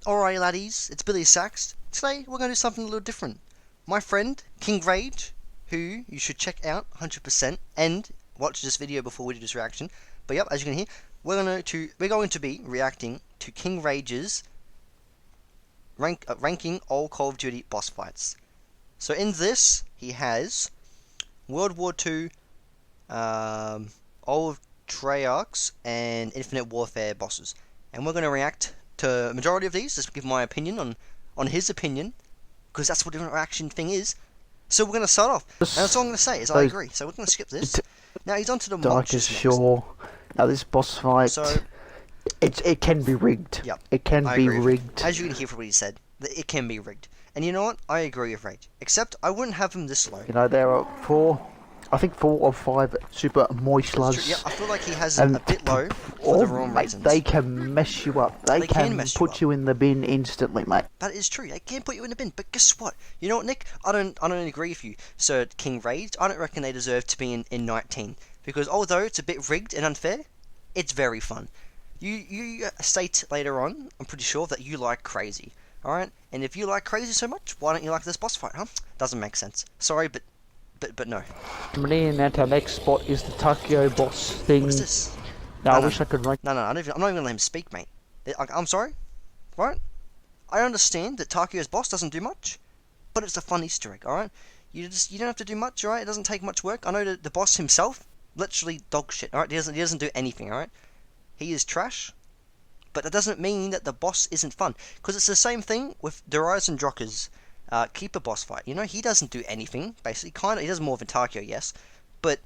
Alright laddies, it's Billy Sachs. Today we're going to do something a little different. My friend, King Rage, who you should check out 100% and watch this video before we do this reaction. But yep, as you can hear, we're going to be reacting to King Rage's ranking all Call of Duty boss fights. So in this, he has World War II, all of Treyarch's and Infinite Warfare bosses. And we're going to react to a majority of these, just give my opinion on his opinion, because that's what the reaction thing is. So we're going to start off, and that's all I'm going to say, is I agree. So we're going to skip this. Now he's on to the Darkest Shore. Now this boss fight, so, it can be rigged. Yep, it can be rigged. As you can hear from what he said, it can be rigged. And you know what? I agree with Rage. Except I wouldn't have him this low. You know, there are four or five super moistlers. Yeah, I feel like he has it a bit low for the wrong reasons. They can mess you up. They can put you in the bin instantly, mate. That is true. They can put you in the bin. But guess what? You know what, Nick? I don't agree with you. So King Rage, I don't reckon they deserve to be in 19. Because although it's a bit rigged and unfair, it's very fun. You state later on, I'm pretty sure, that you like crazy. Alright? And if you like crazy so much, why don't you like this boss fight, huh? Doesn't make sense. Sorry, but no. And our next spot is the Tokyo boss thing. What is this? No, I wish I could rank. No, I'm not even gonna let him speak, mate. I'm sorry? Right? I understand that Takeyo's boss doesn't do much, but it's a fun Easter egg, alright? You don't have to do much, alright? It doesn't take much work. I know that the boss himself, literally dog shit, alright? He doesn't do anything, alright? He is trash, but that doesn't mean that the boss isn't fun. Because it's the same thing with Darius and Drocker's Keeper boss fight. You know, he doesn't do anything, basically. Kinda, he does more than Takeo, yes. But,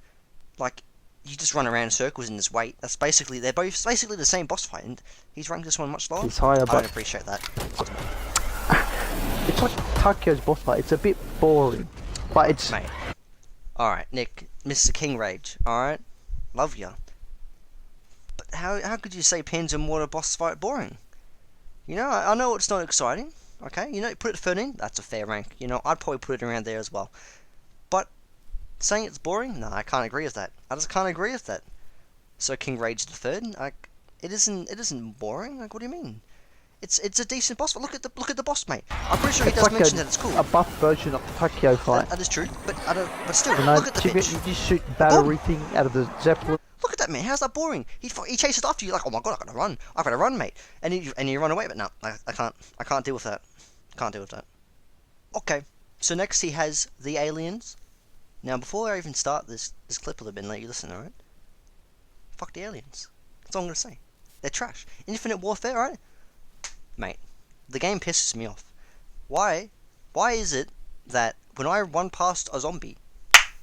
like, you just run around in circles in this weight. They're both basically the same boss fight, and he's ranked this one much lower. He's higher, but I don't appreciate that. It's like Takeo's boss fight. It's a bit boring, but it's... Mate. Alright, Nick. Mr. King Rage. Alright? Love ya. But how could you say Pins and Water boss fight boring? You know, I know it's not exciting. Okay, you know, put it 13, that's a fair rank. You know, I'd probably put it around there as well. But, saying it's boring? No, I can't agree with that. I just can't agree with that. So, King Rage the Third, like, it isn't boring. Like, what do you mean? It's a decent boss fight. Look at the boss, mate. I'm pretty sure he does mention that it's cool. A buff version of the Tokyo fight. That is true, but still, you know, look at the bitch. You just shoot battery thing out of the Zeppelin. Look at that, man. How's that boring? He chases after you like, oh my god, I gotta run, mate. And you run away, but no, I can't deal with that. Can't deal with that. Okay, so next he has the aliens. Now, before I even start this clip a little bit and let you listen, alright? Fuck the aliens. That's all I'm gonna say. They're trash. Infinite Warfare, alright? Mate, the game pisses me off. Why is it that when I run past a zombie,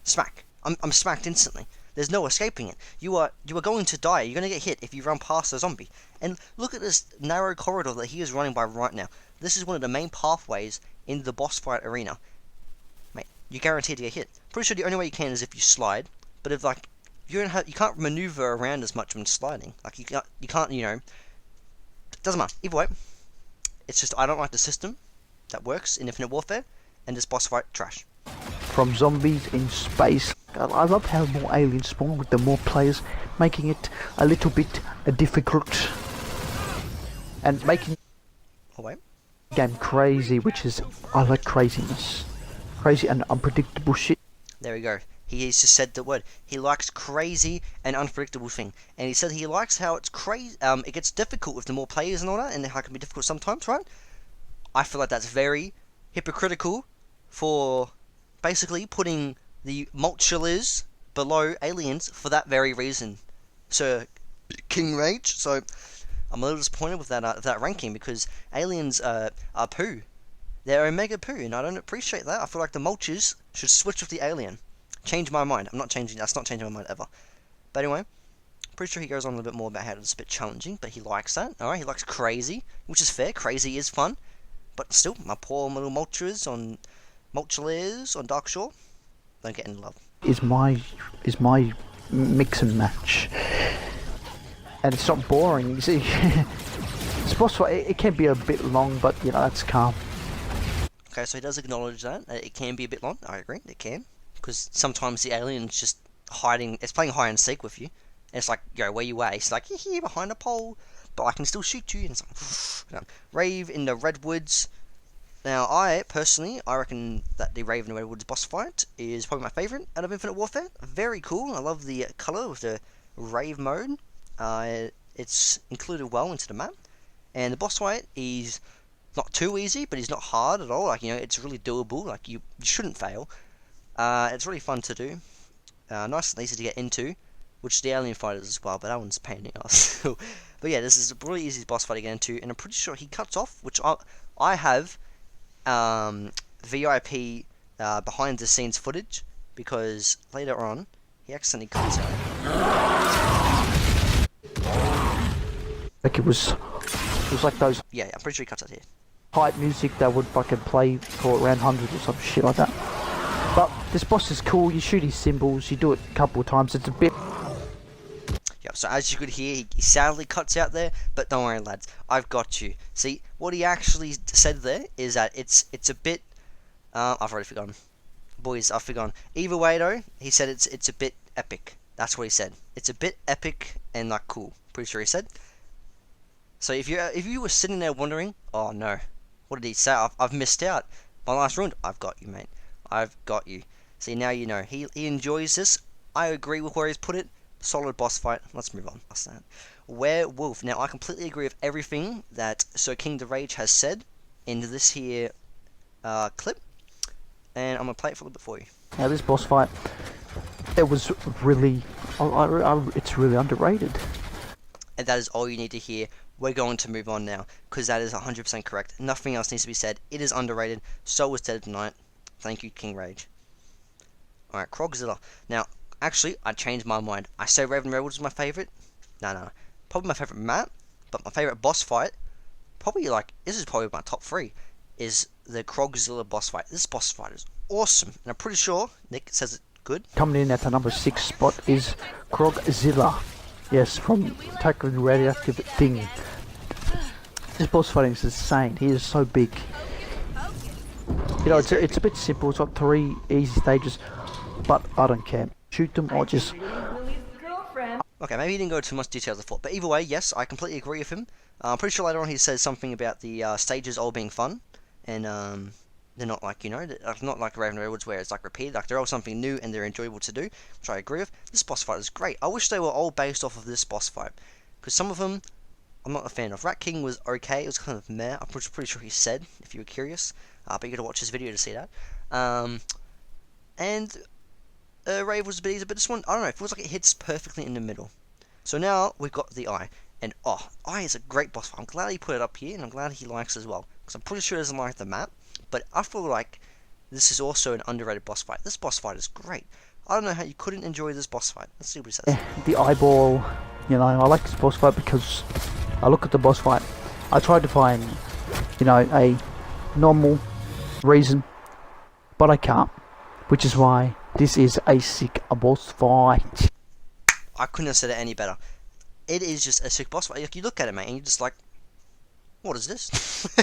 smack, I'm smacked instantly? There's no escaping it. You are going to die. You're going to get hit if you run past a zombie. And look at this narrow corridor that he is running by right now. This is one of the main pathways in the boss fight arena. Mate, you're guaranteed to get hit. Pretty sure the only way you can is if you slide. But if like you can't maneuver around as much when sliding. Like you can't, you know. Doesn't matter. Either way, it's just I don't like the system that works in Infinite Warfare, and this boss fight trash. From zombies in space. I love how more aliens spawn with the more players, making it a little bit difficult and making the game crazy, which is, I like craziness. Crazy and unpredictable shit. There we go. He has just said the word. He likes crazy and unpredictable thing. And he said he likes how it's crazy, it gets difficult with the more players and all that, and how it can be difficult sometimes, right? I feel like that's very hypocritical for basically putting the Mulchulers below aliens for that very reason. So, King Rage. So, I'm a little disappointed with that ranking because aliens are poo. They're omega poo, and I don't appreciate that. I feel like the Mulchers should switch with the alien. Change my mind. That's not changing my mind ever. But anyway, pretty sure he goes on a little bit more about how it's a bit challenging, but he likes that. Alright, he likes crazy, which is fair. Crazy is fun. But still, my poor little Mulchulers on Dark Shore don't get any love. Is my mix and match, and it's not boring. You see, this boss fight it can be a bit long, but you know that's calm. Okay, so he does acknowledge that it can be a bit long. I agree, it can, because sometimes the alien's just hiding. It's playing hide and seek with you, and it's like, yo, where you at? It's like, you're here behind a pole, but I can still shoot you. And it's like, Rave in the Redwoods. Now, I reckon that the Rave in the Redwoods boss fight is probably my favourite out of Infinite Warfare. Very cool. I love the colour with the Rave mode. It's included well into the map. And the boss fight is not too easy, but it's not hard at all. Like, it's really doable. Like, you shouldn't fail. It's really fun to do. Nice and easy to get into, which the alien fight is as well, but that one's a pain in the ass. But yeah, this is a really easy boss fight to get into, and I'm pretty sure he cuts off, which I have VIP behind the scenes footage, because later on he accidentally cuts out. Like it was like those. Yeah, I'm pretty sure he cuts out here. Hype music that would fucking play for around 100 or some shit like that. But this boss is cool. You shoot his symbols. You do it a couple of times. It's a bit. Yep. So as you could hear, he sadly cuts out there. But don't worry, lads. I've got you. See, what he actually said there is that it's a bit. I've already forgotten. Boys, I've forgotten. Either way though, he said it's a bit epic. That's what he said. It's a bit epic and like cool. Pretty sure he said. So if you were sitting there wondering, oh no, what did he say? I've missed out. My last round. I've got you, mate. I've got you. See, now you know. He enjoys this. I agree with where he's put it. Solid boss fight. Let's move on. What's that? Werewolf. Now, I completely agree with everything that Sir King the Rage has said in this here clip. And I'm going to play it for a little bit for you. Now, this boss fight, it was really... it's really underrated. And that is all you need to hear. We're going to move on now, because that is 100% correct. Nothing else needs to be said. It is underrated. So was Dead of Night. Thank you, King Rage. Alright, Crocodile. Now, actually, I changed my mind. I say Raven Redwoods is my favourite. No. Probably my favourite map, but my favourite boss fight, this is probably my top 3, is the Crocodile boss fight. This boss fight is awesome, and I'm pretty sure Nick says it's good. Coming in at the number 6 spot is Crocodile. Yes, from Attack of the Radioactive Thing. This boss fighting is insane. He is so big. It's a bit simple. It's got 3 easy stages, but I don't care. Shoot them or just... Okay, maybe he didn't go into too much detail as I thought, but either way, yes, I completely agree with him. I'm pretty sure later on he says something about the stages all being fun, and they're not like, not like Raven Redwoods where it's like repeated, like they're all something new and they're enjoyable to do, which I agree with. This boss fight is great. I wish they were all based off of this boss fight, because some of them I'm not a fan of. Rat King was okay, it was kind of meh, I'm pretty sure he said, if you were curious, but you gotta watch his video to see that. And Rave was a bit easier, but this one, I don't know, it feels like it hits perfectly in the middle. So now we've got the Eye, and Eye is a great boss fight. I'm glad he put it up here, and I'm glad he likes it as well, because I'm pretty sure he doesn't like the map, but I feel like this is also an underrated boss fight. This boss fight is great. I don't know how you couldn't enjoy this boss fight. Let's see what he says. The eyeball, I like this boss fight because I look at the boss fight, I tried to find, a normal reason, but I can't, which is why this is a sick boss fight. I couldn't have said it any better. It is just a sick boss fight. Like, you look at it, mate, and you're just like, what is this?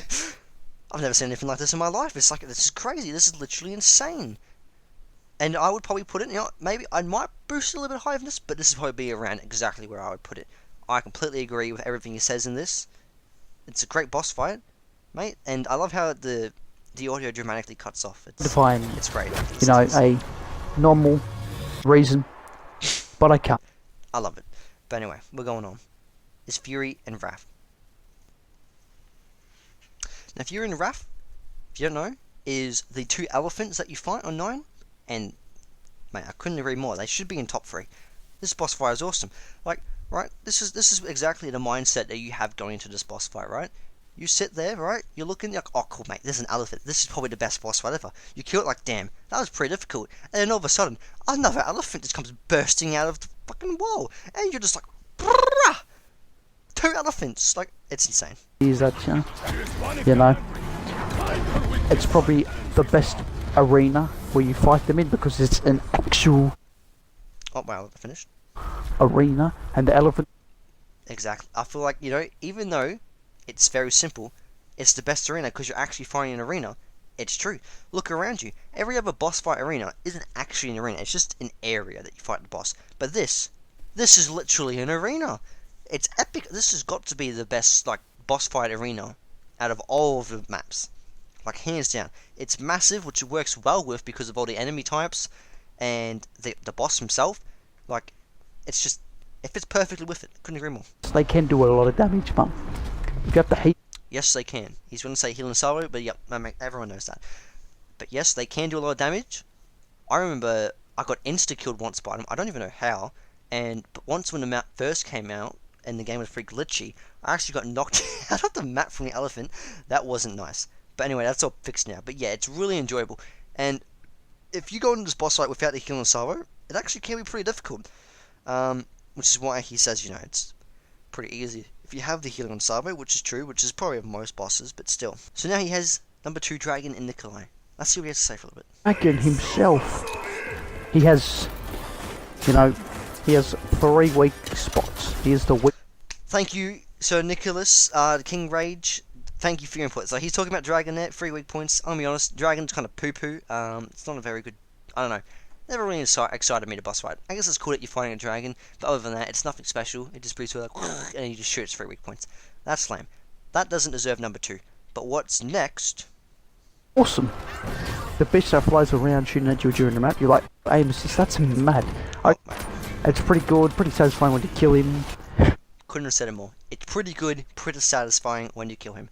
I've never seen anything like this in my life. It's like, this is crazy. This is literally insane. And I would probably put it, maybe I might boost it a little bit higher than this, but this would probably be around exactly where I would put it. I completely agree with everything he says in this. It's a great boss fight, mate, and I love how the audio dramatically cuts off. It's great. A normal reason, but I can't. I love it. But anyway, we're going on. It's Fury and Wrath. Now, Fury and Wrath, if you don't know, is the 2 elephants that you fight on 9, and mate, I couldn't agree more. They should be in top 3. This boss fight is awesome. Like, right? This is exactly the mindset that you have going into this boss fight, right? You sit there, right? You're looking like, oh, cool, mate. There's an elephant. This is probably the best boss fight ever. You kill it like, damn, that was pretty difficult. And then all of a sudden, another elephant just comes bursting out of the fucking wall, and you're just like, brrrah! 2 elephants. Like, it's insane. Is that, it's probably the best arena where you fight them in because it's an actual. Oh wow, finished. Arena, and the elephant. Exactly. I feel like, even though it's very simple, it's the best arena because you're actually fighting an arena. It's true. Look around you. Every other boss fight arena isn't actually an arena. It's just an area that you fight the boss. But this is literally an arena. It's epic. This has got to be the best like boss fight arena out of all of the maps, like hands down. It's massive, which it works well with because of all the enemy types and the boss himself. Like, it's just, it fits perfectly with it. Couldn't agree more. They can do a lot of damage, but if you have to heat. Yes, they can. He's going to say heal and salvo, but yep, everyone knows that. But yes, they can do a lot of damage. I remember I got insta-killed once by them. I don't even know how. But once when the map first came out, and the game was pretty glitchy, I actually got knocked out of the map from the elephant. That wasn't nice. But anyway, that's all fixed now. But yeah, it's really enjoyable. And if you go into this boss fight without the heal and salvo, it actually can be pretty difficult. Which is why he says, it's pretty easy if you have the healing on salvo, which is true, which is probably of most bosses, but still. So now he has number 2 dragon in Nikolai. Let's see what he has to say for a little bit. Dragon himself, he has, he has 3 weak spots. He is the weak. Thank you, Sir Nicholas, King Rage. Thank you for your input. So he's talking about Dragonet, 3 weak points. I'm gonna be honest, Dragon's kind of poo-poo. It's not a very good, I don't know. Never really excited me to boss fight. I guess it's cool that you're fighting a dragon, but other than that, it's nothing special. It just breathes with like, and you just shoot its 3 weak points. That's lame. That doesn't deserve number 2. But what's next? Awesome. The bitch that flies around shooting at you during the map, you're like, aim assist, that's mad. It's pretty good, pretty satisfying when you kill him. Couldn't have said it more. It's pretty good, pretty satisfying when you kill him.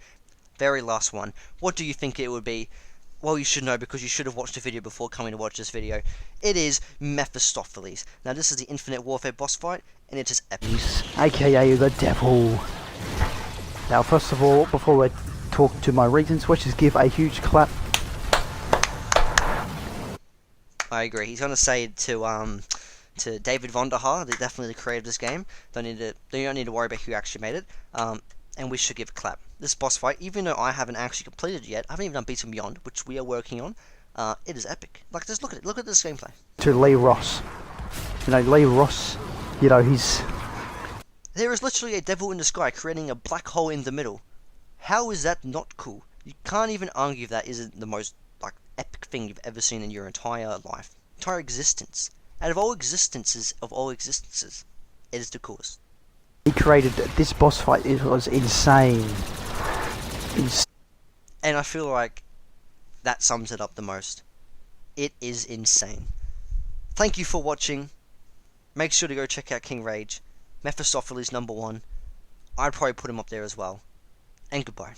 Very last one. What do you think it would be? Well, you should know because you should have watched the video before coming to watch this video. It is Mephistopheles. Now, this is the Infinite Warfare boss fight, and it is epic. AKA the devil. Now, first of all, before I talk to my reasons, let's just give a huge clap. I agree. He's gonna say to David Vonderhaar, definitely the creator of this game. You don't need to worry about who actually made it. And we should give a clap. This boss fight, even though I haven't actually completed it yet, I haven't even done Beats and Beyond, which we are working on. It is epic. Like, just look at it. Look at this gameplay. To Lee Ross. Lee Ross, he's... There is literally a devil in the sky creating a black hole in the middle. How is that not cool? You can't even argue that isn't the most, epic thing you've ever seen in your entire life. Entire existence. Out of all existences, it is the coolest. He created this boss fight. It was insane. And I feel like that sums it up the most. It is insane. Thank you for watching. Make sure to go check out King Rage. Mephistopheles number 1. I'd probably put him up there as well. And goodbye.